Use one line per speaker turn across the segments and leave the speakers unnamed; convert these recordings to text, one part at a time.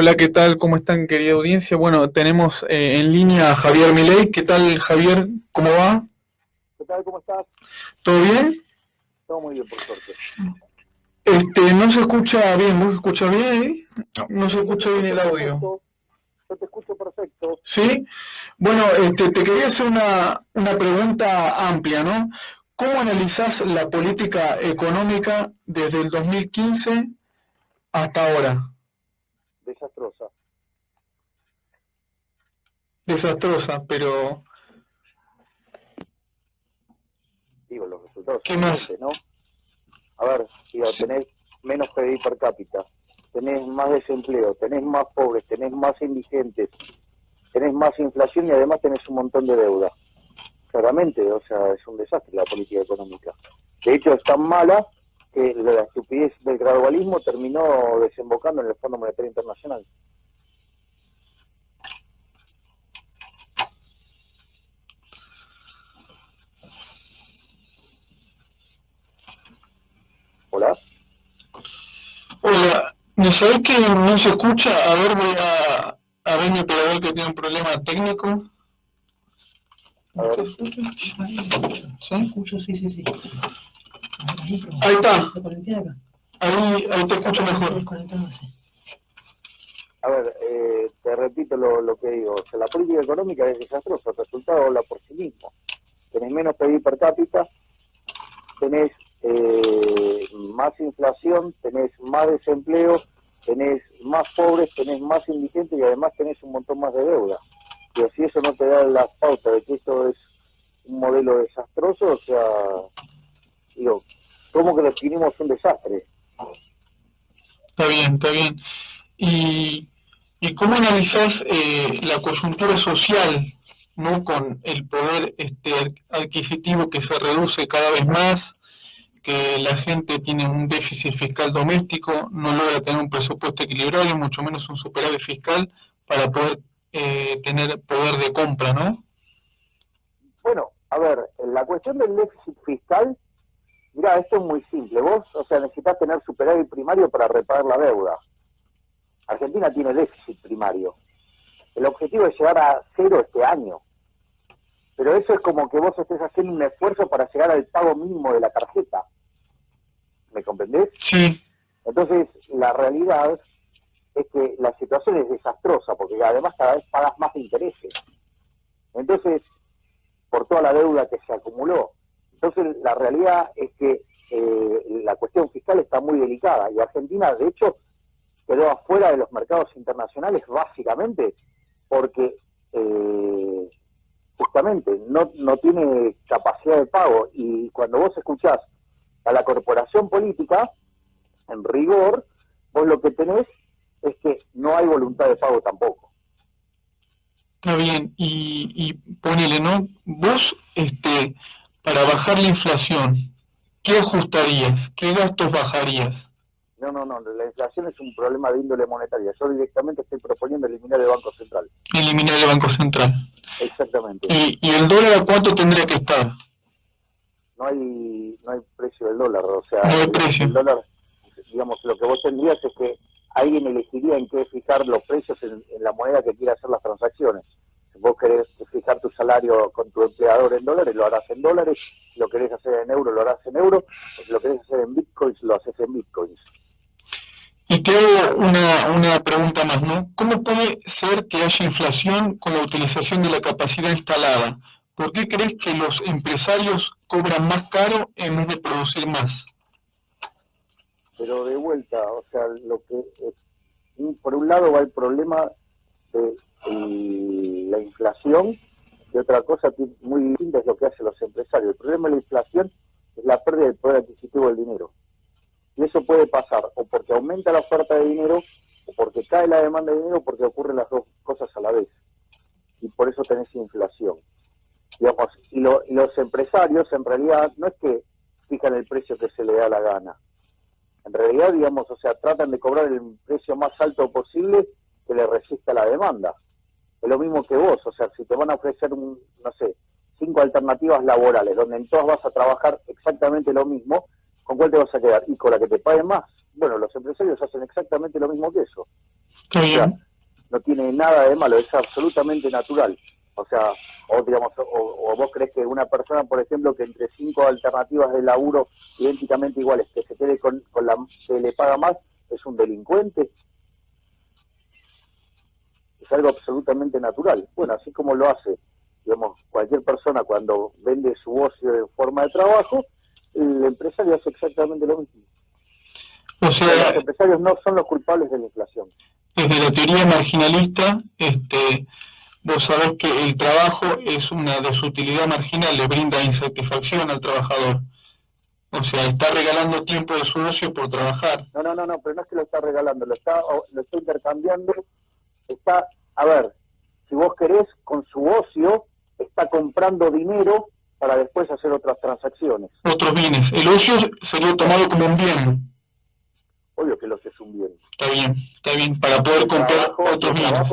Hola, ¿qué tal? ¿Cómo están, querida audiencia? Bueno, tenemos en línea a Javier Milei. ¿Qué tal, Javier? ¿Cómo va?
¿Qué tal? ¿Cómo estás?
¿Todo bien?
Todo muy bien, por suerte.
No se escucha bien. ¿Vos escuchás bien ahí? No se
Yo te
escucha bien
escucho
el audio.
perfecto, yo te escucho perfecto.
¿Sí? Bueno, te quería hacer una pregunta amplia, ¿no? ¿Cómo analizás la política económica desde el 2015 hasta ahora?
Desastrosa.
Desastrosa, pero
Digo, los resultados
¿qué
son
más?
evidentes, ¿no? A ver, digo,
Sí.
tenés menos PIB per cápita, tenés más desempleo, tenés más pobres, tenés más indigentes, tenés más inflación y además tenés un montón de deuda. Claramente, o sea, es un desastre la política económica. De hecho, es tan mala que la estupidez del gradualismo terminó desembocando en el Fondo Monetario Internacional. ¿Hola?
Hola, ¿me sabés que no se escucha? A ver, a ver mi operador que tiene un problema técnico.
A
¿Se
ver.
escucha? ¿Sí?
Escucho, sí, sí, sí.
Ahí está,
¿Lo conecté acá?
ahí te escucho mejor.
Desconectándose.
A ver, te repito lo que digo. O sea, la política económica es desastrosa. El resultado habla por sí mismo. Tenés menos PIB per cápita, tenés más inflación, tenés más desempleo, tenés más pobres, tenés más indigentes y además tenés un montón más de deuda. Pero si eso no te da la pauta de que esto es un modelo desastroso, o sea, digo, ¿cómo que definimos un desastre?
Está bien, está bien. ¿Y, y cómo analizás la coyuntura social, ¿no? Con el poder adquisitivo que se reduce cada vez más, que la gente tiene un déficit fiscal doméstico, no logra tener un presupuesto equilibrado y mucho menos un superávit fiscal para poder tener poder de compra, ¿no?
Bueno, a ver, la cuestión del déficit fiscal. Mira, esto es muy simple. Vos, o sea, necesitas tener superávit primario para reparar la deuda. Argentina tiene déficit primario. El objetivo es llegar a cero este año. Pero eso es como que vos estés haciendo un esfuerzo para llegar al pago mínimo de la tarjeta. ¿Me comprendés?
Sí,
Entonces, la realidad es que la situación es desastrosa, porque además cada vez pagas más intereses. Entonces, por toda la deuda que se acumuló. Entonces, la realidad es que la cuestión fiscal está muy delicada y Argentina, de hecho, quedó afuera de los mercados internacionales básicamente porque justamente no tiene capacidad de pago y cuando vos escuchás a la corporación política, en rigor, vos lo que tenés es que no hay voluntad de pago tampoco.
está bien. Y ponele, ¿no? Vos, para bajar la inflación, ¿qué ajustarías? ¿Qué gastos bajarías?
No, la inflación es un problema de índole monetaria. Yo directamente estoy proponiendo eliminar el Banco Central.
Eliminar el Banco Central.
Exactamente.
¿Y el dólar a cuánto tendría que estar?
No hay precio del dólar, o
No
sea,
hay
digamos,
precio.
el dólar, digamos, lo que vos tendrías es que alguien elegiría en qué fijar los precios en la moneda que quiera hacer las transacciones. Si vos querés fijar tu salario con tu empleador en dólares, lo harás en dólares. Si lo querés hacer en euros, lo harás en euros. O si lo querés hacer en bitcoins, lo haces en bitcoins.
Y te hago una pregunta más, ¿no? ¿Cómo puede ser que haya inflación con la utilización de la capacidad instalada? ¿Por qué crees que los empresarios cobran más caro en vez de producir más?
Pero de vuelta, o sea, por un lado va el problema de la inflación, y otra cosa muy distinta es lo que hacen los empresarios. El problema de la inflación es la pérdida del poder adquisitivo del dinero. Y eso puede pasar o porque aumenta la oferta de dinero, o porque cae la demanda de dinero, o porque ocurren las dos cosas a la vez. Y por eso tenés inflación. Digamos, y los empresarios en realidad no es que fijan el precio que se le da la gana. En realidad, digamos, o sea, tratan de cobrar el precio más alto posible que le resista la demanda. Es lo mismo que vos, o sea, si te van a ofrecer, no sé, 5 alternativas laborales, donde en todas vas a trabajar exactamente lo mismo, ¿con cuál te vas a quedar? Y con la que te paguen más. Bueno, los empresarios hacen exactamente lo mismo que eso.
Está
O sea,
bien.
no tiene nada de malo, es absolutamente natural. O sea, o digamos, o vos crees que una persona, por ejemplo, que entre 5 alternativas de laburo idénticamente iguales, que se quede con la que le paga más, es un delincuente. Es algo absolutamente natural. Bueno, así como lo hace, digamos, cualquier persona cuando vende su ocio en forma de trabajo, el empresario hace exactamente lo mismo.
O
O sea, los
sea,
empresarios no son los culpables de la inflación.
desde la teoría marginalista, vos sabés que el trabajo es una desutilidad marginal, le brinda insatisfacción al trabajador. O sea, está regalando tiempo de su ocio por trabajar.
No, pero no es que lo está regalando, lo está intercambiando, a ver, si vos querés, con su ocio, está comprando dinero para después hacer otras transacciones.
Otros bienes. El ocio sería tomado como un bien.
Obvio que el ocio es un bien.
Está bien, para
Y
poder comprar
y
otros bienes.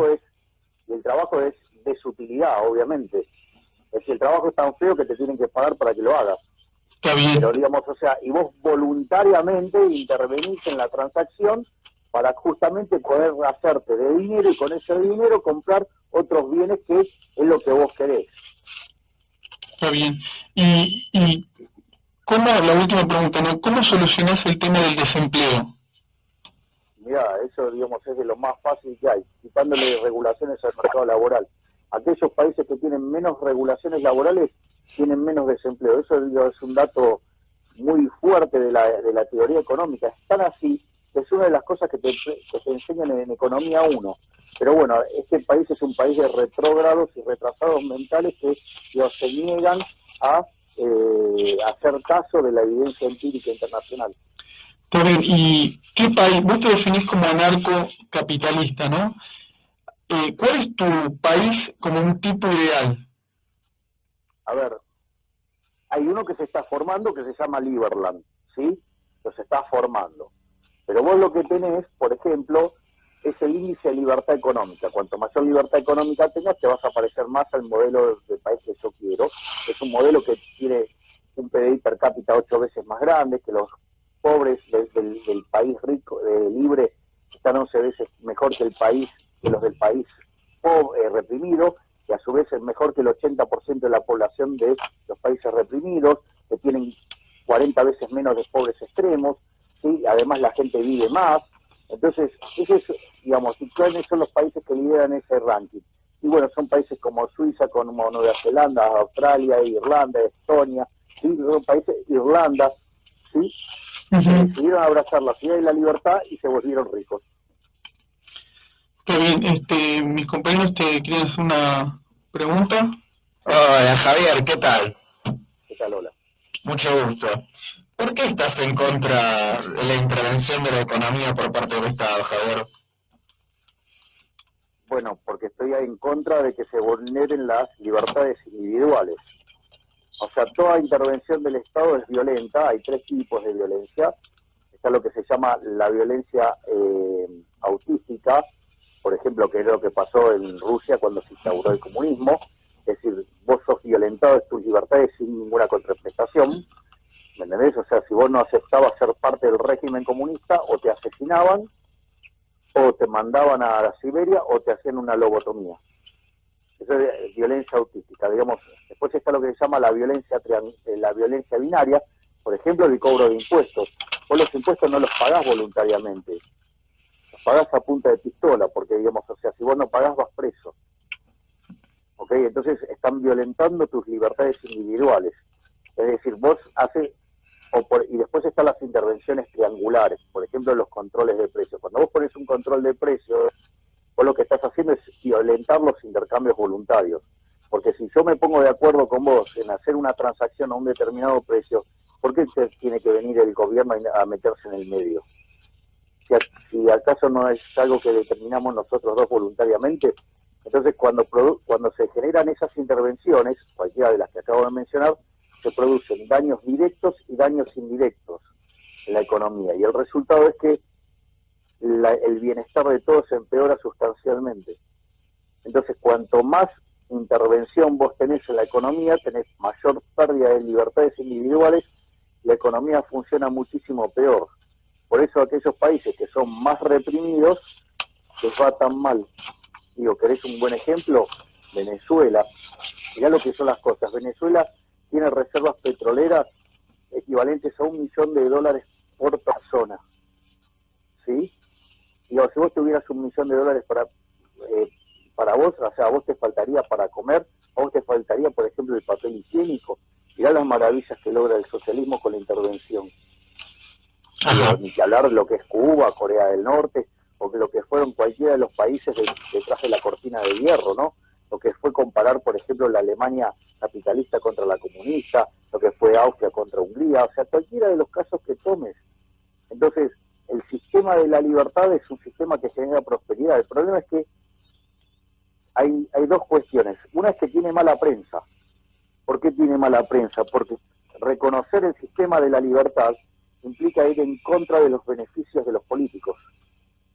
el trabajo es desutilidad, obviamente. Es que el trabajo es tan feo que te tienen que pagar para que lo hagas.
Está bien,
Pero digamos, o sea, y vos voluntariamente intervenís en la transacción para justamente poder hacerte de dinero y con ese dinero comprar otros bienes que es lo que vos querés.
está bien. Y ¿cómo, la última pregunta, ¿no? ¿Cómo solucionás el tema del desempleo?
Mirá, eso digamos es de lo más fácil que hay, quitándole regulaciones al mercado laboral. Aquellos países que tienen menos regulaciones laborales tienen menos desempleo. Eso digo, es un dato muy fuerte de la teoría económica. Es tan así que es una de las cosas que te enseñan en Economía 1. Pero bueno, este país es un país de retrógrados y retrasados mentales que se niegan a hacer caso de la evidencia empírica internacional.
Está bien, ¿y qué país? Vos te definís como anarcocapitalista, ¿no? ¿Cuál es tu país como un tipo ideal?
A ver, hay uno que se está formando que se llama Liberland, ¿sí? Lo se está formando. Pero vos lo que tenés, por ejemplo, es el índice de libertad económica. Cuanto mayor libertad económica tengas, te vas a parecer más al modelo de país que yo quiero. Es un modelo que tiene un PDI per cápita 8 veces más grande, que los pobres del país rico, libre, están 11 veces mejor que los del país pobre, reprimido, que a su vez es mejor que el 80% de la población de los países reprimidos, que tienen 40 veces menos de pobres extremos, ¿sí? Además la gente vive más. Entonces, digamos, ¿cuáles son los países que lideran ese ranking? Y bueno, son países como Suiza, como Nueva Zelanda, Australia, Irlanda, Estonia, ¿sí? Son países, Irlanda, ¿sí? Que decidieron abrazar la ciudad y la libertad y se volvieron ricos.
Está bien, mis compañeros te querían hacer una pregunta.
Hola Javier, ¿qué tal?
¿Qué tal, Lola?
Mucho gusto. ¿Por qué estás en contra de la intervención de la economía por parte del Estado, Javier?
Bueno, porque estoy en contra de que se vulneren las libertades individuales. O sea, toda intervención del Estado es violenta. Hay 3 tipos de violencia. Está lo que se llama la violencia autística, por ejemplo, que es lo que pasó en Rusia cuando se instauró el comunismo. Es decir, vos sos violentado de tus libertades sin ninguna contraprestación. ¿Me entendés? O sea, si vos no aceptabas ser parte del régimen comunista, o te asesinaban, o te mandaban a la Siberia, o te hacían una lobotomía. Eso es violencia autística, digamos. Después está lo que se llama la violencia binaria, por ejemplo, el cobro de impuestos. Vos los impuestos no los pagás voluntariamente, los pagás a punta de pistola, porque, digamos, o sea, si vos no pagás vas preso. ¿Ok? Entonces están violentando tus libertades individuales. Es decir, vos haces, y después están las intervenciones triangulares, por ejemplo, los controles de precios. Cuando vos pones un control de precios, vos lo que estás haciendo es violentar los intercambios voluntarios. Porque si yo me pongo de acuerdo con vos en hacer una transacción a un determinado precio, ¿por qué tiene que venir el gobierno a meterse en el medio? Si acaso no es algo que determinamos nosotros dos voluntariamente. Entonces, cuando se generan esas intervenciones, cualquiera de las que acabo de mencionar, se producen daños directos y daños indirectos en la economía. Y el resultado es que el bienestar de todos se empeora sustancialmente. Entonces, cuanto más intervención vos tenés en la economía, tenés mayor pérdida de libertades individuales, la economía funciona muchísimo peor. Por eso aquellos países que son más reprimidos les va tan mal. Digo, ¿querés un buen ejemplo? Venezuela. Mirá lo que son las cosas. Venezuela tiene reservas petroleras equivalentes a $1 millón por persona. ¿Sí? Digo, si vos tuvieras $1 millón para vos, o sea, a vos te faltaría para comer, a vos te faltaría, por ejemplo, el papel higiénico. Mirá las maravillas que logra el socialismo con la intervención. Digo, ni que hablar de lo que es Cuba, Corea del Norte, o que lo que fueron cualquiera de los países detrás de la cortina de hierro, ¿no? Lo que fue comparar, por ejemplo, la Alemania capitalista contra la comunista, lo que fue Austria contra Hungría, o sea, cualquiera de los casos que tomes. Entonces, el sistema de la libertad es un sistema que genera prosperidad. El problema es que hay dos cuestiones. Una es que tiene mala prensa. ¿Por qué tiene mala prensa? Porque reconocer el sistema de la libertad implica ir en contra de los beneficios de los políticos.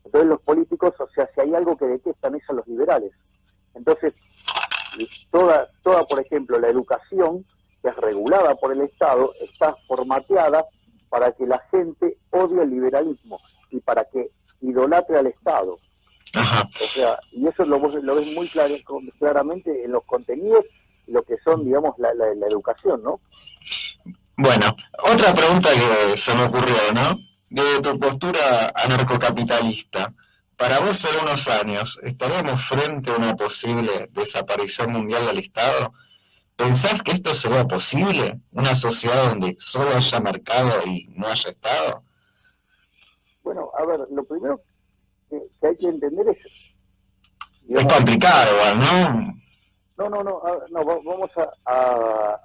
Entonces los políticos, o sea, si hay algo que detestan es a los liberales. Entonces, toda, por ejemplo, la educación, que es regulada por el Estado, está formateada para que la gente odie el liberalismo y para que idolatre al Estado.
Ajá.
O sea, y eso lo ves muy claramente en los contenidos y lo que son, digamos, la educación, ¿no?
Bueno, otra pregunta que se me ocurrió, ¿no? De tu postura anarcocapitalista, para vos en unos años, ¿estaremos frente a una posible desaparición mundial del Estado? ¿Pensás que esto sería posible? ¿Una sociedad donde solo haya mercado y no haya Estado?
Bueno, a ver, lo primero que hay que entender es...
Digamos, es complicado igual, ¿no?
No, vamos a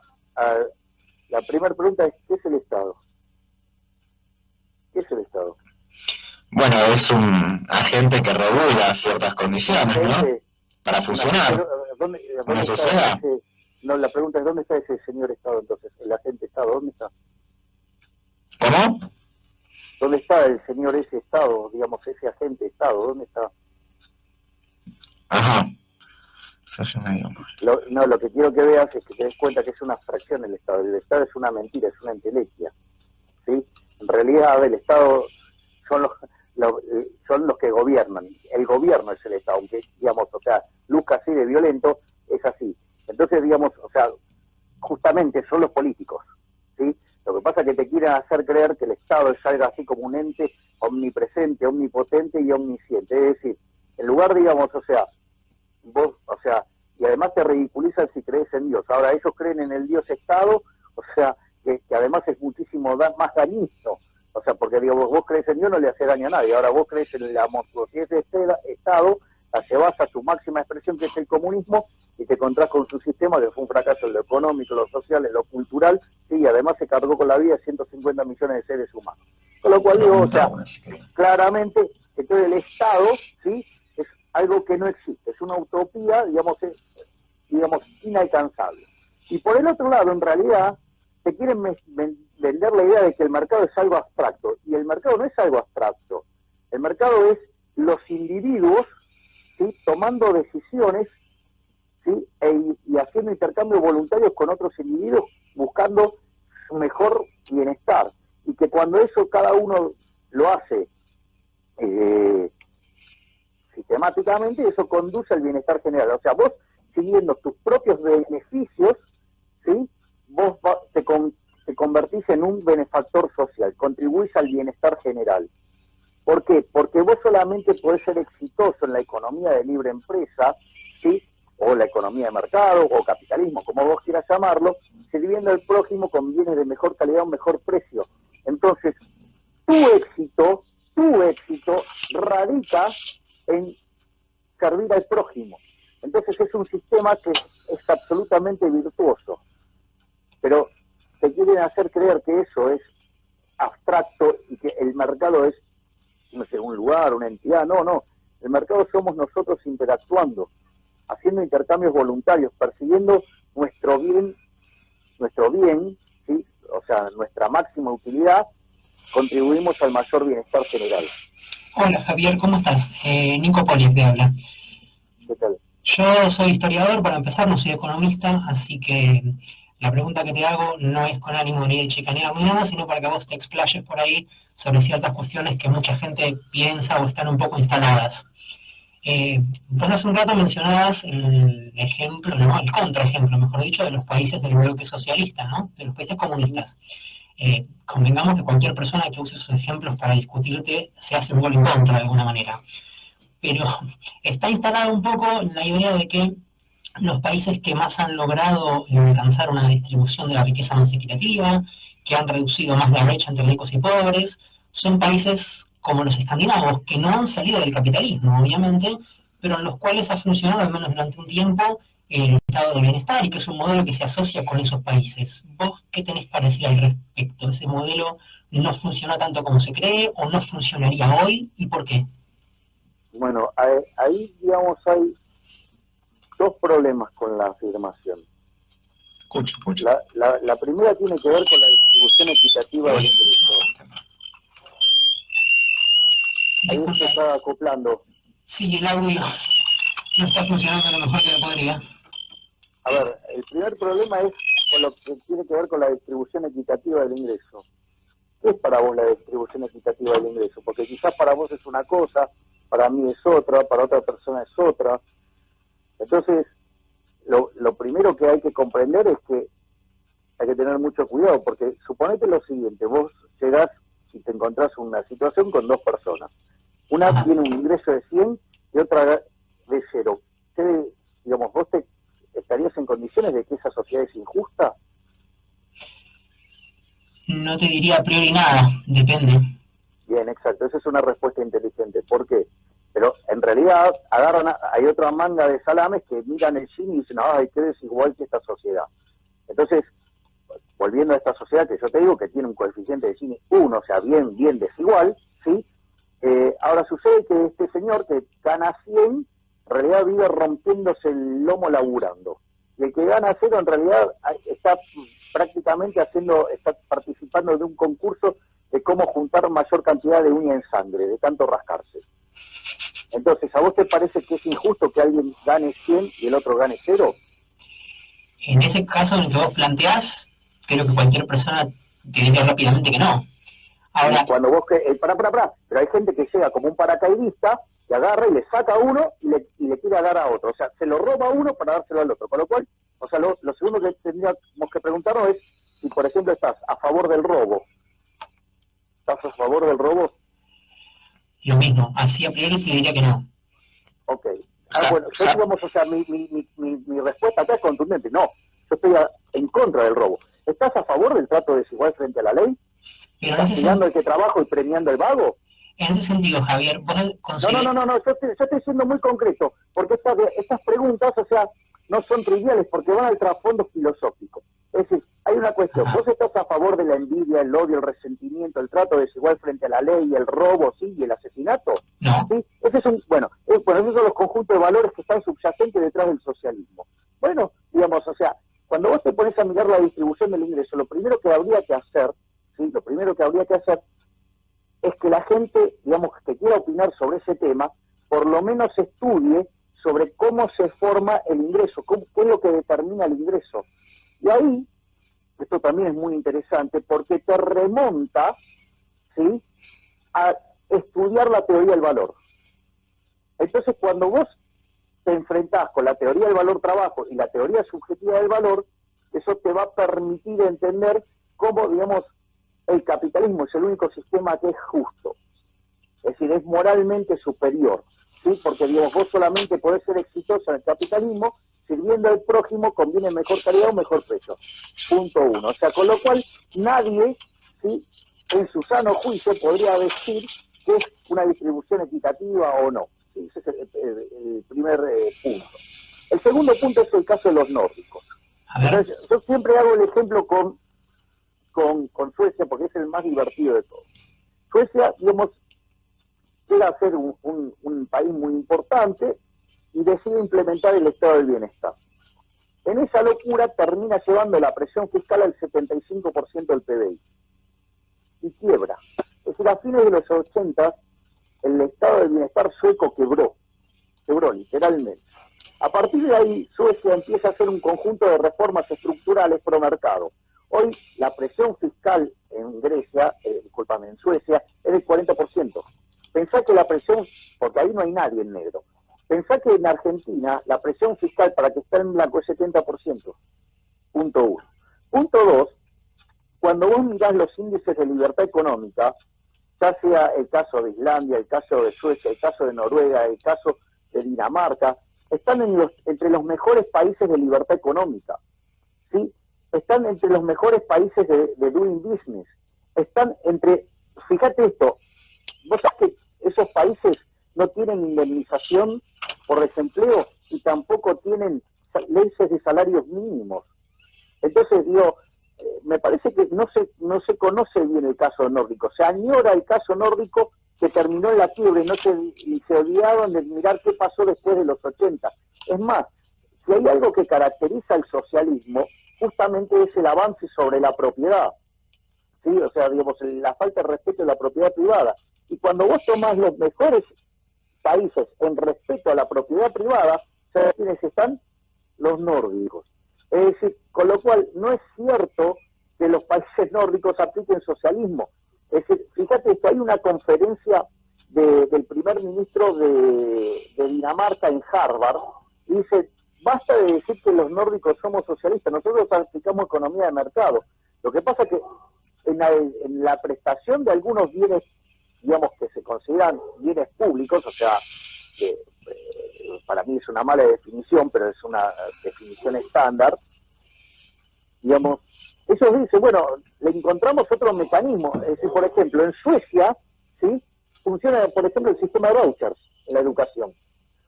la primera pregunta es, ¿qué es el Estado? ¿Qué es el Estado?
Bueno, es un agente que regula ciertas condiciones, ¿no? Para funcionar.
¿Dónde
una sociedad.
No, la pregunta es, ¿dónde está ese señor Estado entonces? El agente Estado, ¿dónde está?
¿Cómo?
¿Dónde está el señor ese Estado, digamos, ese agente Estado? ¿Dónde está?
Ajá.
Lo que quiero que veas es que te des cuenta que es una abstracción el Estado. El Estado es una mentira, es una entelequia, ¿sí? En realidad el Estado son los que gobiernan. El gobierno es el Estado, aunque, digamos, o sea, luzca así de violento, es así. Entonces, digamos, o sea, justamente son los políticos, ¿sí? Lo que pasa es que te quieren hacer creer que el Estado es algo así como un ente omnipresente, omnipotente y omnisciente. Es decir, en lugar, digamos, o sea, vos, o sea, y además te ridiculizan si crees en Dios. Ahora, ellos creen en el Dios Estado, o sea, que además es muchísimo más dañino. O sea, porque digo, vos crees en Dios, no le hace daño a nadie. Ahora vos crees en la monstruosidad de este Estado, la llevas a su máxima expresión, que es el comunismo, y te encontrás con su sistema que fue un fracaso en lo económico, lo social, en lo cultural, sí, y además se cargó con la vida de 150 millones de seres humanos. Con lo cual digo, o sea, claramente, entonces el Estado, sí, es algo que no existe, es una utopía, digamos, inalcanzable. Y por el otro lado, en realidad, te quieren vender la idea de que el mercado es algo abstracto, y el mercado no es algo abstracto, el mercado es los individuos, ¿sí?, tomando decisiones, ¿sí?, y haciendo intercambios voluntarios con otros individuos, buscando su mejor bienestar, y que cuando eso cada uno lo hace sistemáticamente, eso conduce al bienestar general. O sea, vos, siguiendo tus propios beneficios, ¿sí?, vos te convertís en un benefactor social, contribuís al bienestar general. ¿Por qué? Porque vos solamente podés ser exitoso en la economía de libre empresa, ¿sí?, o la economía de mercado, o capitalismo, como vos quieras llamarlo, sirviendo al prójimo con bienes de mejor calidad a un mejor precio. Entonces, tu éxito radica en servir al prójimo. Entonces es un sistema que es absolutamente virtuoso. Pero te quieren hacer creer que eso es abstracto y que el mercado es, no sé, un lugar, una entidad. No. El mercado somos nosotros interactuando, haciendo intercambios voluntarios, persiguiendo nuestro bien, ¿sí?, o sea, nuestra máxima utilidad, contribuimos al mayor bienestar general.
Hola Javier, ¿cómo estás? Nico Polis te habla.
¿Qué tal?
Yo soy historiador, para empezar, no soy economista, así que la pregunta que te hago no es con ánimo ni de chicanear ni nada, sino para que vos te explayes por ahí sobre ciertas cuestiones que mucha gente piensa o están un poco instaladas. Vos hace un rato mencionabas el ejemplo, no, el contraejemplo, mejor dicho, de los países del bloque socialista, ¿no? De los países comunistas. Convengamos que cualquier persona que use esos ejemplos para discutirte se hace un gol en contra de alguna manera. Pero está instalada un poco la idea de que los países que más han logrado alcanzar una distribución de la riqueza más equitativa, que han reducido más la brecha entre ricos y pobres, son países como los escandinavos, que no han salido del capitalismo, obviamente, pero en los cuales ha funcionado, al menos durante un tiempo, el estado de bienestar y que es un modelo que se asocia con esos países. ¿Vos qué tenés para decir al respecto? ¿Ese modelo no funcionó tanto como se cree o no funcionaría hoy y por qué?
Bueno, ahí, digamos, hay dos problemas con la afirmación.
Escucho.
La primera tiene que ver con la distribución equitativa del ingreso. Ahí se está acoplando.
Sí, el audio no está funcionando lo mejor que podría.
A ver, el primer problema es con lo que tiene que ver con la distribución equitativa del ingreso. ¿Qué es para vos la distribución equitativa del ingreso? Porque quizás para vos es una cosa, para mí es otra, para otra persona es otra. Entonces, lo primero que hay que comprender es que hay que tener mucho cuidado, porque suponete lo siguiente, vos llegás y te encontrás una situación con dos personas. Una tiene un ingreso de 100 y otra de 0. Digamos, ¿vos estarías en condiciones de que esa sociedad es injusta?
No te diría a priori nada, depende.
Bien, exacto, esa es una respuesta inteligente. ¿Por qué? Pero en realidad hay otra manga de salames que miran el Gini y dicen, ay, qué desigual que esta sociedad. Entonces, volviendo a esta sociedad que yo te digo que tiene un coeficiente de Gini 1, o sea, bien desigual, ¿sí? Ahora sucede que este señor que gana 100, en realidad vive rompiéndose el lomo laburando. Y el que gana 0 en realidad está prácticamente está participando de un concurso de cómo juntar mayor cantidad de uña en sangre, de tanto rascarse. Entonces, ¿a vos te parece que es injusto que alguien gane 100 y el otro gane 0?
En ese caso en el que vos planteás, creo que cualquier persona te diría rápidamente que no. Ahora,
y cuando vos pero hay gente que llega como un paracaidista, que agarra y le saca a uno y le quiere dar a otro. O sea, se lo roba a uno para dárselo al otro. Con lo cual, o sea, lo segundo que tendríamos que preguntarnos es si, por ejemplo, estás a favor del robo. ¿Estás a favor del robo?
lo mismo, así a priori te diría que no.
Ok. Bueno, yo digamos, o sea, mi respuesta acá es contundente. No, yo estoy en contra del robo. ¿Estás a favor del trato desigual frente a la ley?
Pero
¿Castigando el que trabaja y premiando el vago?
En ese sentido, Javier, vos considerás...
No, yo estoy siendo muy concreto, porque estas preguntas, o sea, no son triviales, porque van al trasfondo filosófico. Es decir, hay una cuestión, ¿vos estás a favor de la envidia, el odio, el resentimiento, el trato desigual frente a la ley, el robo, sí, y el asesinato?
No.
¿Sí? Esos son los conjuntos de valores que están subyacentes detrás del socialismo. Bueno, digamos, o sea, cuando vos te pones a mirar la distribución del ingreso, lo primero que habría que hacer es que la gente, digamos, que quiera opinar sobre ese tema, por lo menos estudie sobre cómo se forma el ingreso, qué es lo que determina el ingreso. Y ahí, esto también es muy interesante, porque te remonta, ¿sí?, a estudiar la teoría del valor. Entonces, cuando vos te enfrentás con la teoría del valor trabajo y la teoría subjetiva del valor, eso te va a permitir entender cómo, digamos, el capitalismo es el único sistema que es justo. Es decir, es moralmente superior, ¿sí? Porque, digamos, vos solamente podés ser exitoso en el capitalismo sirviendo al prójimo, conviene mejor calidad o mejor precio. Punto 1. O sea, con lo cual nadie, ¿sí?, en su sano juicio podría decir que es una distribución equitativa o no. ¿Sí? Ese es el primer punto. El segundo punto es el caso de los nórdicos. Entonces, yo siempre hago el ejemplo con Suecia, porque es el más divertido de todos. Suecia, digamos, llega a ser un país muy importante y decide implementar el estado del bienestar. En esa locura termina llevando la presión fiscal al 75% del PBI. Y quiebra. Es decir, a fines de los 80, el estado del bienestar sueco quebró literalmente. A partir de ahí, Suecia empieza a hacer un conjunto de reformas estructurales pro mercado. Hoy la presión fiscal en Suecia es del 40%. Pensá que la presión, porque ahí no hay nadie en negro, Pensá que en Argentina la presión fiscal para que esté en blanco es 70%. Punto uno. Punto dos, cuando vos mirás los índices de libertad económica, ya sea el caso de Islandia, el caso de Suecia, el caso de Noruega, el caso de Dinamarca, están entre los mejores países de libertad económica, ¿sí? Están entre los mejores países de doing business. Están entre, fíjate esto, vos sabés que esos países no tienen indemnización por desempleo y tampoco tienen leyes de salarios mínimos. Entonces, digo, me parece que no se conoce bien el caso nórdico. Se añora el caso nórdico que terminó en la fiebre y se olvidaron de mirar qué pasó después de los 80. Es más, si hay algo que caracteriza al socialismo, justamente es el avance sobre la propiedad. ¿Sí? O sea, digamos, la falta de respeto a la propiedad privada. Y cuando vos tomás los mejores países en respeto a la propiedad privada, ¿sabes quiénes están? Los nórdicos. Es decir, con lo cual no es cierto que los países nórdicos apliquen socialismo. Es decir, fíjate que hay una conferencia del primer ministro de Dinamarca en Harvard, y dice, basta de decir que los nórdicos somos socialistas, nosotros aplicamos economía de mercado. Lo que pasa es que en la prestación de algunos bienes, digamos, que se consideran bienes públicos, o sea, que para mí es una mala definición, pero es una definición estándar, digamos, ellos dicen, bueno, le encontramos otro mecanismo. Es decir, por ejemplo, en Suecia, ¿sí?, funciona, por ejemplo, el sistema de vouchers en la educación.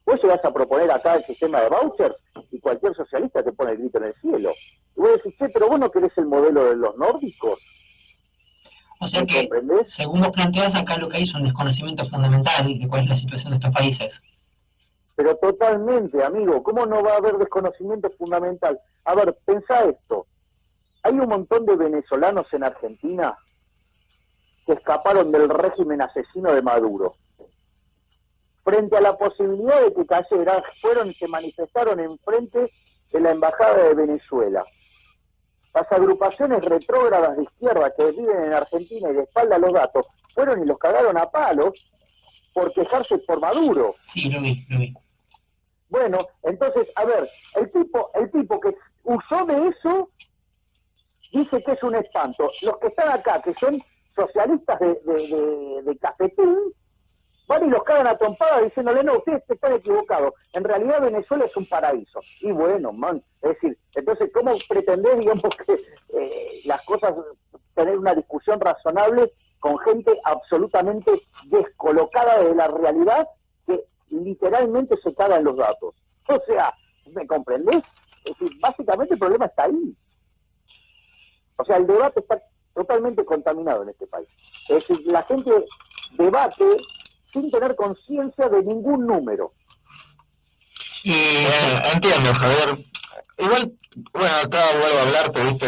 Vos llegás a proponer acá el sistema de vouchers y cualquier socialista te pone el grito en el cielo. Y vos decís, che, pero vos no querés el modelo de los nórdicos.
O sea que, según vos planteás, acá lo que hay es un desconocimiento fundamental de cuál es la situación de estos países.
Pero totalmente, amigo, ¿cómo no va a haber desconocimiento fundamental? A ver, pensá esto. Hay un montón de venezolanos en Argentina que escaparon del régimen asesino de Maduro. Frente a la posibilidad de que cayera, se manifestaron enfrente de la Embajada de Venezuela. Las agrupaciones retrógradas de izquierda que viven en Argentina y de espalda a los datos, fueron y los cagaron a palos por quejarse por Maduro.
Sí, lo vi.
Bueno, entonces, a ver, el tipo que usó de eso dice que es un espanto. Los que están acá, que son socialistas de cafetín, van y los cagan a trompadas diciéndole, no, ustedes están equivocados. En realidad Venezuela es un paraíso. Y bueno, man, es decir, entonces, ¿cómo pretendés, digamos, que las cosas, tener una discusión razonable con gente absolutamente descolocada de la realidad que literalmente se cagan los datos? O sea, ¿me comprendés? Es decir, básicamente el problema está ahí. O sea, el debate está totalmente contaminado en este país. Es decir, la gente debate sin tener conciencia de ningún número.
Entiendo, Javier. Igual, bueno, acá vuelvo a hablarte, ¿viste?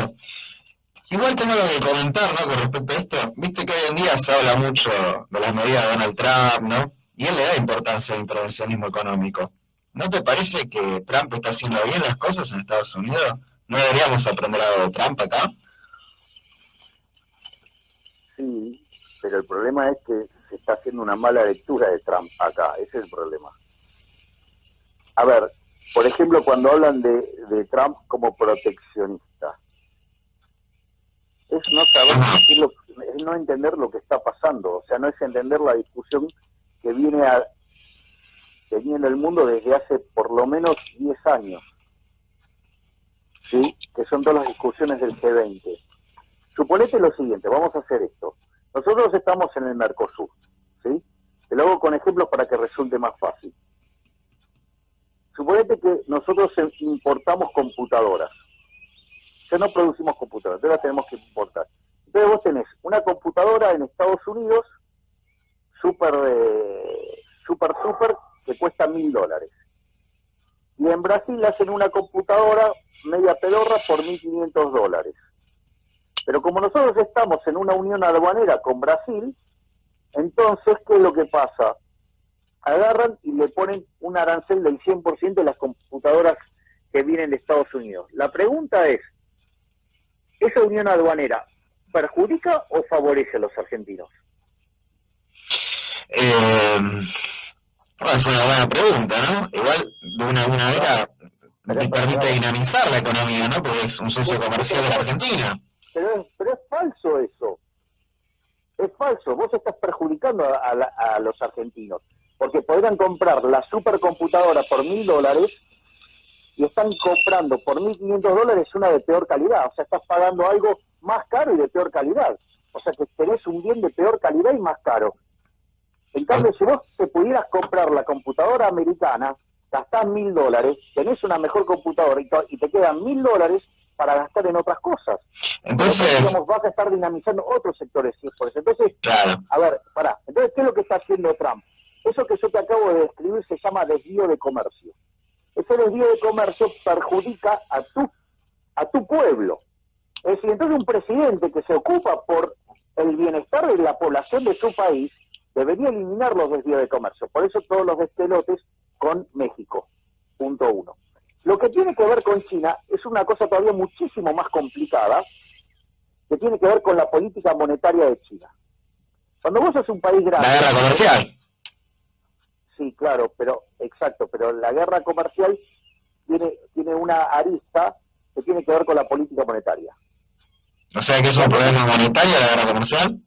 Igual tengo algo que comentar, ¿no?, con respecto a esto. Viste que hoy en día se habla mucho de las medidas de Donald Trump, ¿no? Y él le da importancia al intervencionismo económico. ¿No te parece que Trump está haciendo bien las cosas en Estados Unidos? ¿No deberíamos aprender algo de Trump acá?
Sí, pero el problema es que se está haciendo una mala lectura de Trump acá, ese es el problema. A ver, por ejemplo, cuando hablan de Trump como proteccionista, es no saber es no entender lo que está pasando, o sea, no es entender la discusión que viene teniendo el mundo desde hace por lo menos 10 años, ¿sí?, que son todas las discusiones del G20. Suponete lo siguiente, vamos a hacer esto. Nosotros estamos en el Mercosur, ¿sí? Te lo hago con ejemplos para que resulte más fácil. Suponete que nosotros importamos computadoras. Ya no producimos computadoras, ahora tenemos que importar. Entonces vos tenés una computadora en Estados Unidos, súper, que cuesta $1.000. Y en Brasil hacen una computadora media pedorra por $1.500. Pero como nosotros estamos en una unión aduanera con Brasil, entonces, ¿qué es lo que pasa? Agarran y le ponen un arancel del 100% de las computadoras que vienen de Estados Unidos. La pregunta es, ¿esa unión aduanera perjudica o favorece a los argentinos?
Bueno, es una buena pregunta, ¿no? Igual, de una manera, le permite dinamizar la economía, ¿no? Porque es un socio comercial de la Argentina.
Pero es falso eso. Es falso. Vos estás perjudicando a los argentinos. Porque podrían comprar la supercomputadora por $1.000 y están comprando por $1.500 una de peor calidad. O sea, estás pagando algo más caro y de peor calidad. O sea, que tenés un bien de peor calidad y más caro. En cambio, si vos te pudieras comprar la computadora americana, gastás $1.000, tenés una mejor computadora y te quedan $1.000 para gastar en otras cosas.
Entonces,
digamos, vas a estar dinamizando otros sectores. ¿Sí? Por eso. Entonces,
claro.
a ver, pará. Entonces, ¿qué es lo que está haciendo Trump? Eso que yo te acabo de describir se llama desvío de comercio. Ese desvío de comercio perjudica a tu pueblo. Es decir, entonces un presidente que se ocupa por el bienestar de la población de su país debería eliminar los desvíos de comercio. Por eso todos los despelotes con México. Punto 1. Lo que tiene que ver con China es una cosa todavía muchísimo más complicada, que tiene que ver con la política monetaria de China. Cuando vos sos un país grande...
La guerra comercial.
Sí, claro, exacto, pero la guerra comercial tiene una arista que tiene que ver con la política monetaria.
O sea que es un problema monetario la guerra comercial.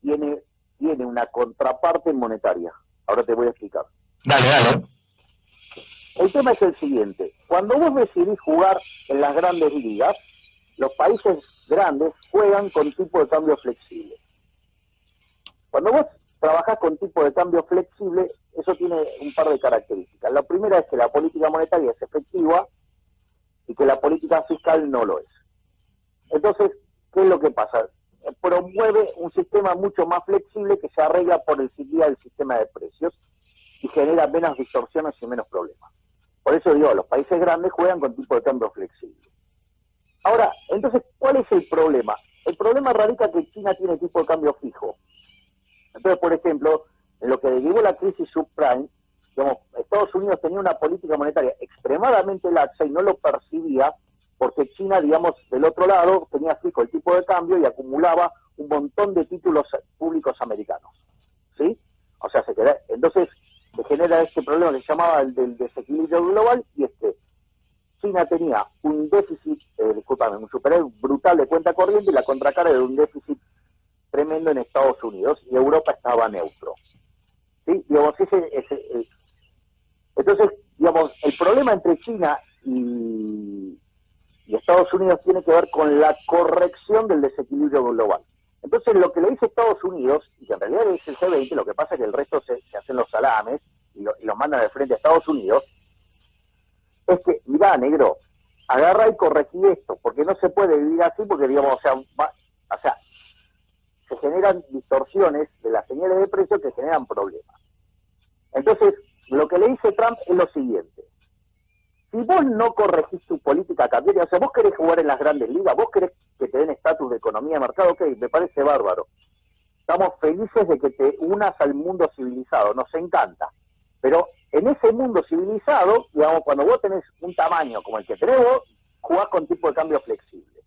Tiene una contraparte monetaria. Ahora te voy a explicar.
Dale.
El tema es el siguiente. Cuando vos decidís jugar en las grandes ligas, los países grandes juegan con tipo de cambio flexible. Cuando vos trabajás con tipo de cambio flexible, eso tiene un par de características. La primera es que la política monetaria es efectiva y que la política fiscal no lo es. Entonces, ¿qué es lo que pasa? Promueve un sistema mucho más flexible que se arregla por el sistema de precios y genera menos distorsiones y menos problemas. Por eso digo, los países grandes juegan con tipo de cambio flexible. Ahora, entonces, ¿cuál es el problema? El problema radica que China tiene tipo de cambio fijo. Entonces, por ejemplo, en lo que derivó la crisis subprime, digamos, Estados Unidos tenía una política monetaria extremadamente laxa y no lo percibía porque China, digamos, del otro lado tenía fijo el tipo de cambio y acumulaba un montón de títulos públicos americanos. ¿Sí? O sea, entonces se genera este problema que se llamaba el del desequilibrio global, y es que China tenía un déficit, un superávit brutal de cuenta corriente y la contracara era un déficit tremendo en Estados Unidos y Europa estaba neutro. ¿Sí? Digamos, entonces, digamos, el problema entre China y Estados Unidos tiene que ver con la corrección del desequilibrio global. Entonces, lo que le dice Estados Unidos, y que en realidad es el G20, lo que pasa es que el resto se hacen los salames y los mandan de frente a Estados Unidos, es que, mirá, negro, agarra y corregí esto, porque no se puede vivir así, porque, digamos, se generan distorsiones de las señales de precio que generan problemas. Entonces, lo que le dice Trump es lo siguiente. Si vos no corregís tu política cambiaria, o sea, vos querés jugar en las grandes ligas, vos querés que te den estatus de economía de mercado, ok, me parece bárbaro. Estamos felices de que te unas al mundo civilizado, nos encanta. Pero en ese mundo civilizado, digamos, cuando vos tenés un tamaño como el que tenés vos, jugás con tipo de cambio flexible.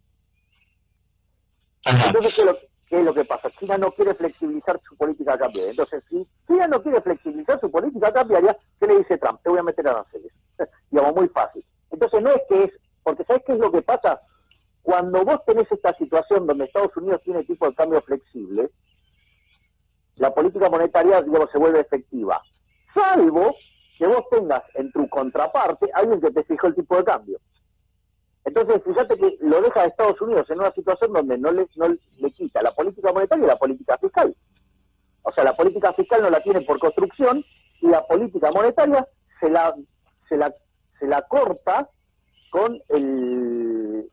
Ajá.
Entonces, ¿qué es lo que pasa? China no quiere flexibilizar su política cambiaria. Entonces, si China no quiere flexibilizar su política cambiaria, ¿qué le dice Trump? Te voy a meter aranceles. Digamos, muy fácil. Entonces, no es que es... Porque ¿sabés qué es lo que pasa? Cuando vos tenés esta situación donde Estados Unidos tiene tipo de cambio flexible, la política monetaria, digamos, se vuelve efectiva. Salvo que vos tengas en tu contraparte alguien que te fijó el tipo de cambio. Entonces, fíjate que lo deja a Estados Unidos en una situación donde no le quita la política monetaria y la política fiscal. O sea, la política fiscal no la tiene por construcción y la política monetaria se la corta con el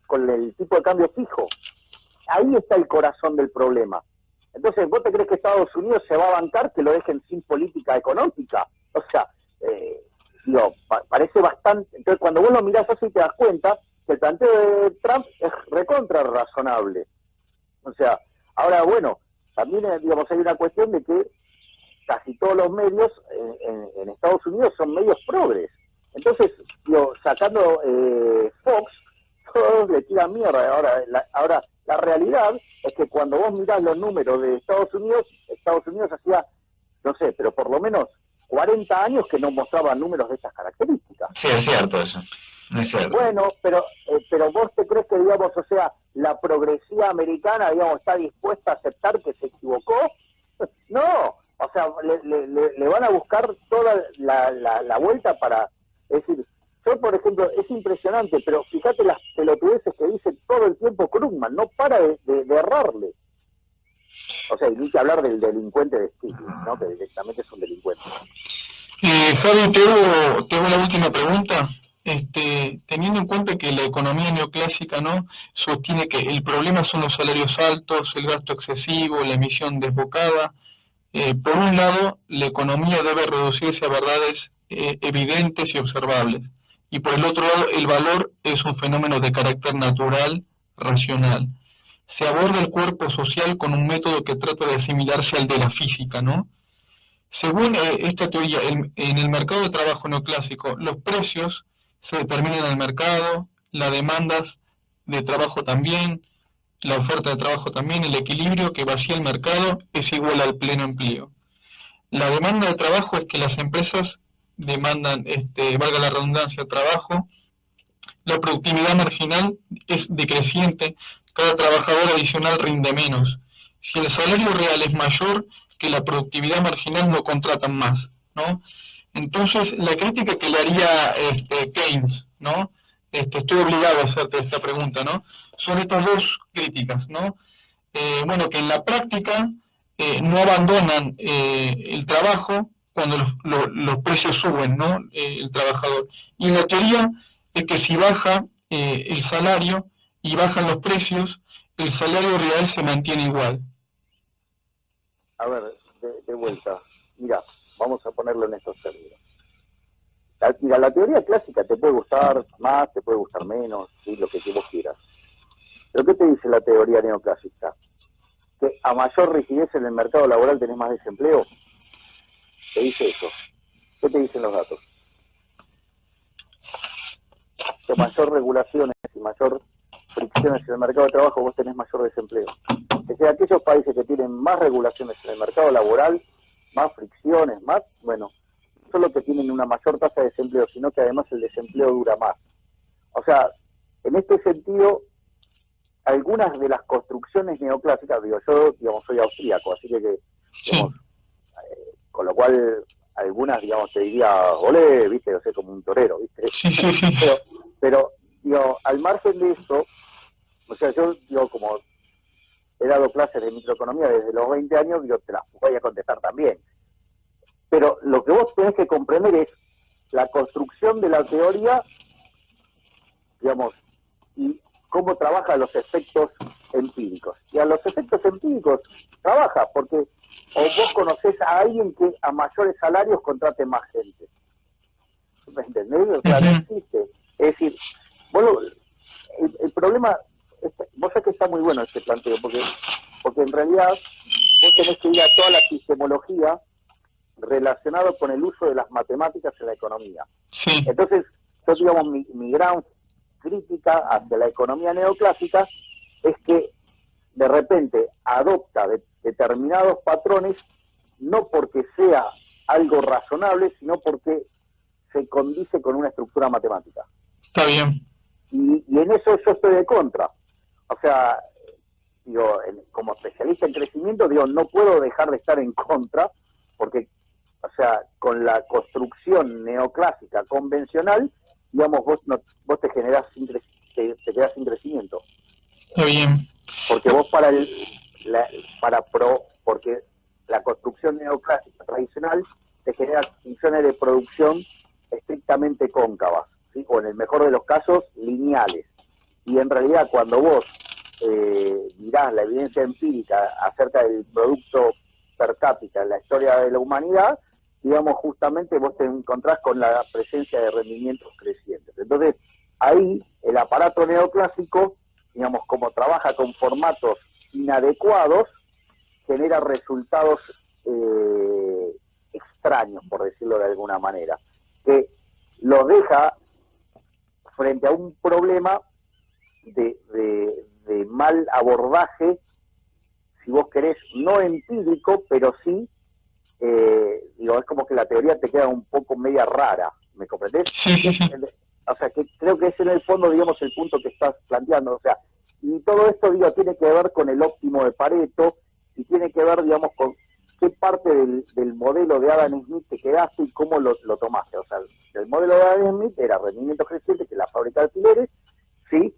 tipo de cambio fijo. Ahí está el corazón del problema. Entonces, ¿vos te crees que Estados Unidos se va a bancar que lo dejen sin política económica? O sea, parece bastante... Entonces, cuando vos lo mirás así te das cuenta que el planteo de Trump es recontra razonable. O sea, ahora, bueno, también, digamos, hay una cuestión de que casi todos los medios en Estados Unidos son medios progres. Entonces, sacando Fox, todos le tiran mierda. Ahora, la realidad es que cuando vos mirás los números de Estados Unidos hacía no sé, pero por lo menos 40 años que no mostraban números de estas características.
Sí, es cierto eso. Es cierto.
Bueno, pero vos te crees que, digamos, o sea, la progresía americana, digamos, está dispuesta a aceptar que se equivocó. No, o sea, le van a buscar toda la vuelta para, es decir, yo, por ejemplo, es impresionante, pero fíjate las pelotudeces que dice todo el tiempo Krugman, no para de errarle. O sea, y ni que hablar del delincuente de Stiglitz, ¿no? Que directamente es un delincuente.
Javi, te hago la última pregunta. Teniendo en cuenta que la economía neoclásica, ¿no?, sostiene que el problema son los salarios altos, el gasto excesivo, la emisión desbocada. Por un lado, la economía debe reducirse a verdades evidentes y observables. Y por el otro lado, el valor es un fenómeno de carácter natural, racional. Se aborda el cuerpo social con un método que trata de asimilarse al de la física, ¿no? Según esta teoría, en el mercado de trabajo neoclásico, los precios se determinan en el mercado, las demandas de trabajo también, la oferta de trabajo también, el equilibrio que vacía el mercado es igual al pleno empleo. La demanda de trabajo es que las empresas demandan, valga la redundancia, trabajo. La productividad marginal es decreciente, cada trabajador adicional rinde menos. Si el salario real es mayor que la productividad marginal, no contratan más, ¿no? Entonces, la crítica que le haría Keynes, ¿no? Estoy obligado a hacerte esta pregunta, ¿no? Son estas dos críticas, ¿no? Bueno, que en la práctica no abandonan el trabajo cuando los precios suben, ¿no? El trabajador. Y en la teoría es que si baja el salario y bajan los precios, el salario real se mantiene igual.
A ver, de vuelta, mira, vamos a ponerlo en estos términos. Mira, la teoría clásica te puede gustar más, te puede gustar menos, ¿sí? Lo que vos quieras. ¿Pero qué te dice la teoría neoclásica? Que a mayor rigidez en el mercado laboral tenés más desempleo. ¿Te dice eso? ¿Qué te dicen los datos? Que mayor regulaciones y mayor fricciones en el mercado de trabajo vos tenés mayor desempleo. Es decir, aquellos países que tienen más regulaciones en el mercado laboral, más fricciones, más, bueno, no solo que tienen una mayor tasa de desempleo, sino que además el desempleo dura más. O sea, en este sentido, algunas de las construcciones neoclásicas, digo, yo, digamos, soy austríaco, así que digamos, con lo cual, algunas, digamos, te diría, olé, viste, o sea, como un torero, viste.
Sí.
Pero, digo, al margen de eso, o sea, yo, digo, como he dado clases de microeconomía desde los 20 años, digo, te las voy a contestar también. Pero lo que vos tenés que comprender es la construcción de la teoría, digamos, y cómo trabaja los efectos empíricos. Y a los efectos empíricos trabaja, porque o vos conocés a alguien que a mayores salarios contrate más gente. ¿Me entendés? O sea, no existe. Es decir, el problema, vos sabés que está muy bueno este planteo, porque en realidad vos tenés que ir a toda la epistemología relacionada con el uso de las matemáticas en la economía.
Sí.
Entonces, yo, digamos, mi gran crítica hacia la economía neoclásica es que de repente adopta determinados patrones, no porque sea algo razonable, sino porque se condice con una estructura matemática.
Está bien.
Y en eso yo estoy de contra. O sea, digo, como especialista en crecimiento, digo, no puedo dejar de estar en contra, porque, o sea, con la construcción neoclásica convencional, digamos, vos te generás te quedás sin crecimiento.
Está bien.
Porque vos porque la construcción neoclásica tradicional te genera funciones de producción estrictamente cóncavas, ¿sí? O en el mejor de los casos, lineales. Y en realidad cuando vos mirás la evidencia empírica acerca del producto per cápita en la historia de la humanidad, digamos, justamente vos te encontrás con la presencia de rendimientos crecientes. Entonces, ahí el aparato neoclásico, digamos, como trabaja con formatos inadecuados, genera resultados extraños, por decirlo de alguna manera, que los deja frente a un problema de mal abordaje, si vos querés, no empírico, pero sí es como que la teoría te queda un poco media rara, ¿me comprendés?
Sí, sí, sí.
O sea, que creo que ese en el fondo, digamos, el punto que estás planteando, o sea, y todo esto, tiene que ver con el óptimo de Pareto, y tiene que ver, digamos, con qué parte del modelo de Adam Smith te quedaste y cómo lo tomaste. O sea, el modelo de Adam Smith era rendimiento creciente, que es la fábrica de alfileres, ¿sí?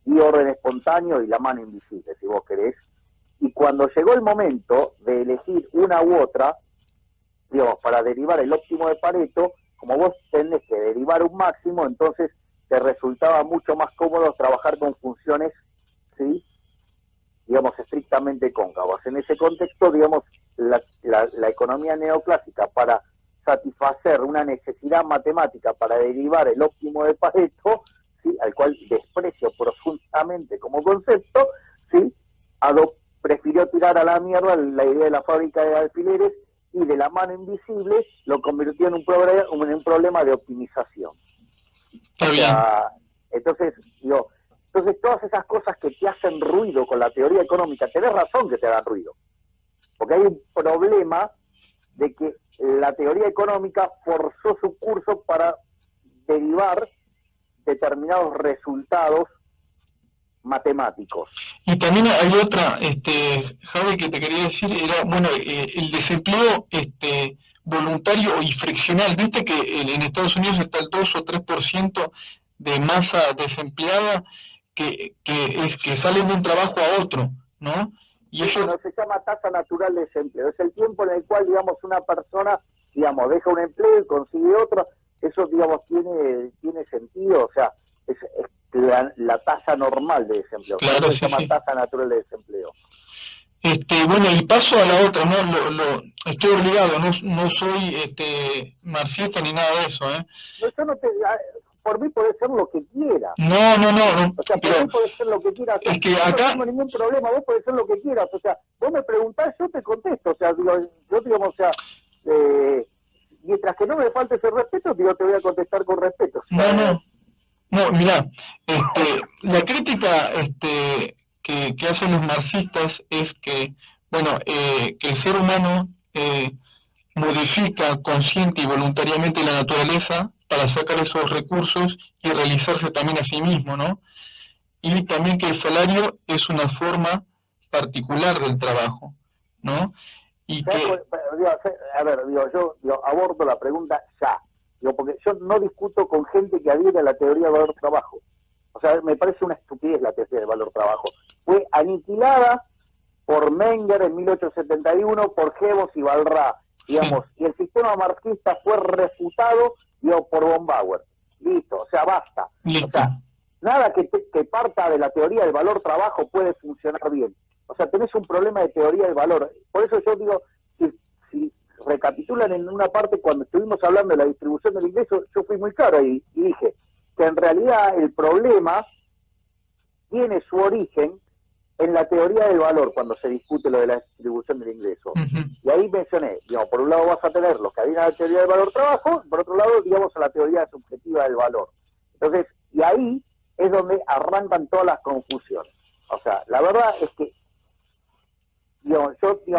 Y orden espontáneo y la mano invisible, si vos querés. Y cuando llegó el momento de elegir una u otra, digamos, para derivar el óptimo de Pareto, como vos tenés que derivar un máximo, entonces te resultaba mucho más cómodo trabajar con funciones, ¿sí?, digamos, estrictamente cóncavas. En ese contexto, digamos, la economía neoclásica, para satisfacer una necesidad matemática para derivar el óptimo de Pareto, ¿sí?, al cual desprecio profundamente como concepto, ¿sí?, prefirió tirar a la mierda la idea de la fábrica de alfileres, y de la mano invisible lo convirtió en un problema de optimización.
Está
O
bien.
sea, entonces todas esas cosas que te hacen ruido con la teoría económica, tenés razón que te hagan ruido, porque hay un problema de que la teoría económica forzó su curso para derivar determinados resultados matemáticos.
Y también hay otra, Javi, que te quería decir, era, bueno, el desempleo voluntario y friccional. Viste que en Estados Unidos está el 2 o 3% de masa desempleada que salen de un trabajo a otro, ¿no? Y
Eso
ellos,
no se llama tasa natural de desempleo, es el tiempo en el cual, digamos, una persona, digamos, deja un empleo y consigue otro. Eso, digamos, tiene sentido, o sea, es la tasa normal de desempleo,
claro,
no se
sí,
llama
sí.
tasa natural de desempleo.
Bueno, y paso a la otra, ¿no? Estoy obligado, no soy marxista ni nada de eso, ¿eh?
No, yo no te, por mí podés ser lo que quieras.
No,
O sea, por
pero
mí podés ser lo que quieras. O sea,
es que
yo no
acá,
tengo ningún problema, vos podés ser lo que quieras. O sea, vos me preguntás, yo te contesto. O sea, yo digamos, o sea, mientras que no me falte ese respeto, te voy a contestar con respeto. O sea,
no, mirá, la crítica que hacen los marxistas es que, bueno, que el ser humano modifica consciente y voluntariamente la naturaleza para sacar esos recursos y realizarse también a sí mismo, ¿no? Y también que el salario es una forma particular del trabajo, ¿no? Y que,
a ver, yo abordo la pregunta ya. Porque yo no discuto con gente que adhiere a la teoría del valor trabajo. O sea, me parece una estupidez la teoría del valor trabajo. Fue aniquilada por Menger en 1871, por Jevons y Balrà, digamos, sí. Y el sistema marxista fue refutado, por von Bauer. Listo, o sea, basta.
listo.
O sea, nada que parta de la teoría del valor trabajo puede funcionar bien. O sea, tenés un problema de teoría del valor. Por eso yo digo, si recapitulan en una parte cuando estuvimos hablando de la distribución del ingreso, yo fui muy claro y dije que en realidad el problema tiene su origen en la teoría del valor cuando se discute lo de la distribución del ingreso.
Uh-huh.
Y ahí mencioné, por un lado vas a tener los que adhieren a la teoría del valor trabajo, por otro lado, a la teoría subjetiva del valor. Entonces, y ahí es donde arrancan todas las confusiones. O sea, la verdad es que yo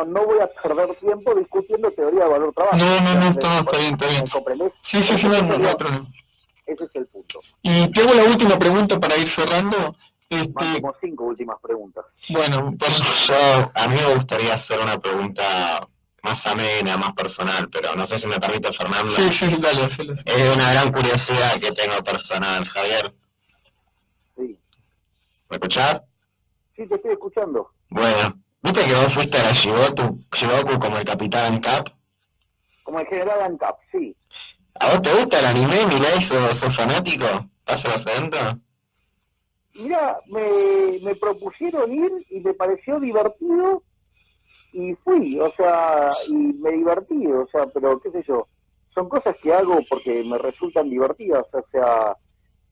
no voy a perder tiempo discutiendo teoría del valor trabajo.
No, está bien.
¿Me comprendés?
Sí, no hay problema.
Ese es el punto.
Y te hago la última pregunta para ir cerrando.
Más como 5 últimas preguntas.
Bueno,
a mí me gustaría hacer una pregunta más amena, más personal, pero no sé si me permite, Fernando.
Sí, dale.
Es una gran curiosidad que tengo personal, Javier.
Sí.
¿Me escuchás?
Sí, te estoy escuchando.
Bueno, ¿viste que vos fuiste a la Shigoku como el Capitán Cap?
Como el General ANCAP, sí.
¿A vos te gusta el anime, Milei? ¿Sos fanático? ¿Vas a los eventos?
Mirá, me propusieron ir y me pareció divertido y fui, o sea, y me divertí, o sea, pero qué sé yo, son cosas que hago porque me resultan divertidas, o sea,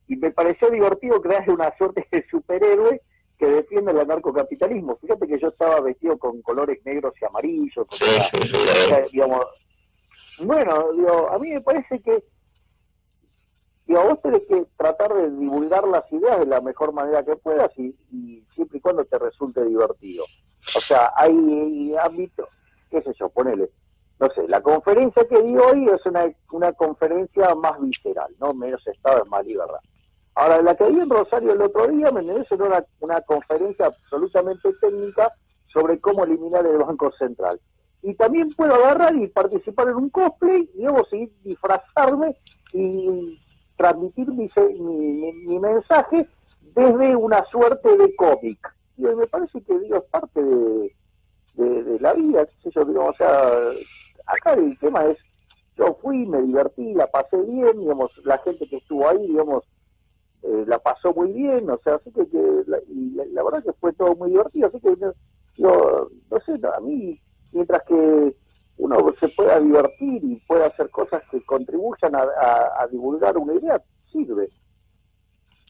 y me pareció divertido crear una suerte de superhéroe que defiende el anarcocapitalismo. Fíjate que yo estaba vestido con colores negros y amarillos.
Sí.
O sea, digamos, bueno, a mí me parece que vos tenés que tratar de divulgar las ideas de la mejor manera que puedas y siempre y cuando te resulte divertido. O sea, hay ámbitos, qué sé yo, ponele. no sé, la conferencia que di hoy es una conferencia más visceral, ¿no? Menos Estado es más libertad. Ahora, la que di en Rosario el otro día, me parece una conferencia absolutamente técnica sobre cómo eliminar el Banco Central. Y también puedo agarrar y participar en un cosplay, y luego seguir disfrazarme y transmitir mi mensaje desde una suerte de cómic. Y me parece que, digo, es parte de la vida, qué sé yo, digo, o sea, acá el tema es, yo fui, me divertí, la pasé bien, digamos, la gente que estuvo ahí, digamos, la pasó muy bien, o sea, así que la verdad que fue todo muy divertido, así que yo, no sé, a mí, mientras que uno se pueda divertir y pueda hacer cosas que contribuyan a divulgar una idea, sirve.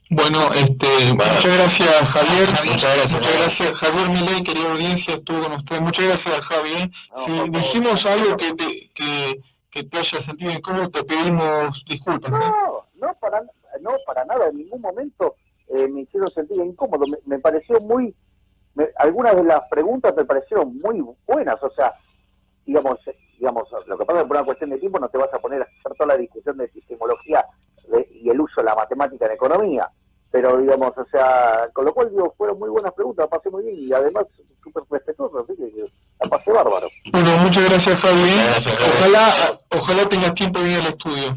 Bueno, muchas gracias, Javier.
Muchas gracias.
Javier Milei, querida audiencia, estuvo con usted. Muchas gracias, Javier.
No,
Si
por favor,
dijimos
tranquilo.
algo que te haya sentido incómodo, te pedimos disculpas.
No, para nada, en ningún momento me hicieron sentir incómodo. Me pareció algunas de las preguntas me parecieron muy buenas, o sea, digamos, lo que pasa es que por una cuestión de tiempo no te vas a poner a hacer toda la discusión de epistemología y el uso de la matemática en economía, pero digamos, o sea, con lo cual digo, fueron muy buenas preguntas, la pasé muy bien y además súper respetuoso, así que la pasé bárbaro.
Bueno, muchas gracias, Javier.
Gracias, Javier.
Ojalá tengas tiempo de ir al estudio.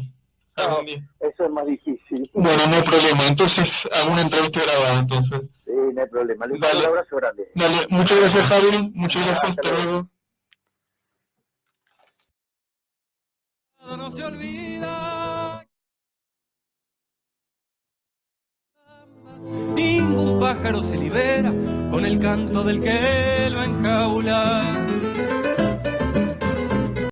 No, eso es más difícil.
Bueno, no hay problema. Entonces, hago una entrevista grabada, entonces.
Sí, no hay problema. Le mando un abrazo grande.
Dale, muchas gracias, Javier. Muchas gracias,
Hasta
hasta luego.
No se olvida. Ningún pájaro se libera con el canto del que lo enjaula.